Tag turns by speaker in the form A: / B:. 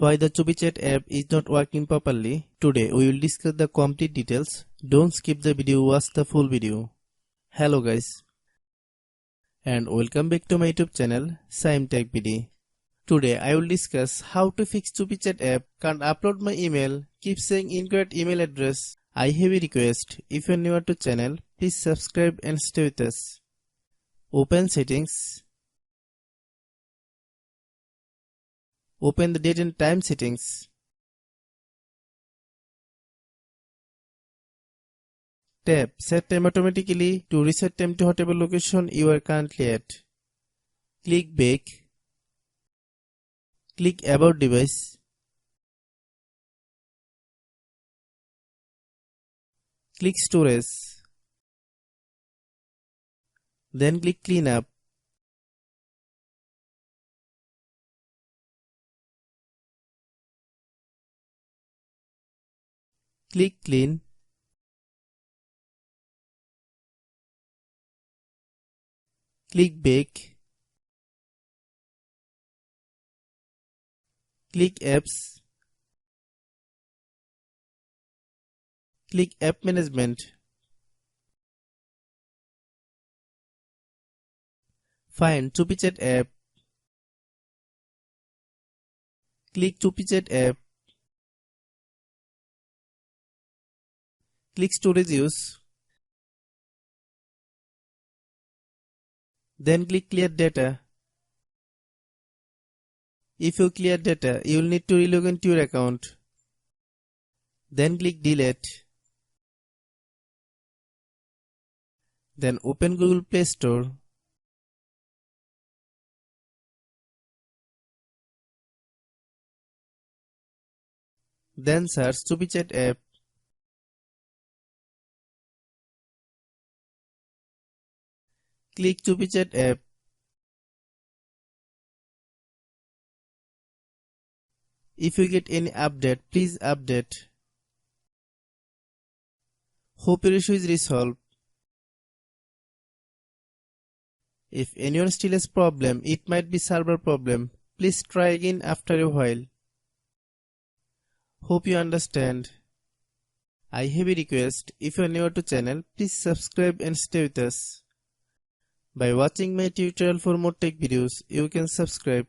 A: Why the CUPI app is not working properly? Today we will discuss the complete details. Don't skip the video, watch the full video. Hello guys, and welcome back to my YouTube channel Shaem Tech BD. Today I will discuss how to fix CUPI app. Can't upload my email, keep saying incorrect email address. I have a request. If you are new to channel, please subscribe and stay with us. Open settings. Open the date and time settings. Tap Set time automatically to reset time to whatever location you are currently at. Click Back. Click About device. Click Storage. Then click Cleanup. Click Clean. Click Back. Click Apps. Click App Management. Find CUPI app. Click CUPI app. Click Storage Use. Then click Clear Data. If you clear data, you will need to relog into your account. Then click Delete. Then open Google Play Store. Then search CUPI app. Click CUPI app. If you get any update, please update. Hope your issue is resolved. If anyone still has problem, it might be server problem. Please try again after a while. Hope you understand. I have a request. If you are new to channel, please subscribe and stay with us. By watching my tutorial for more tech videos, you can subscribe.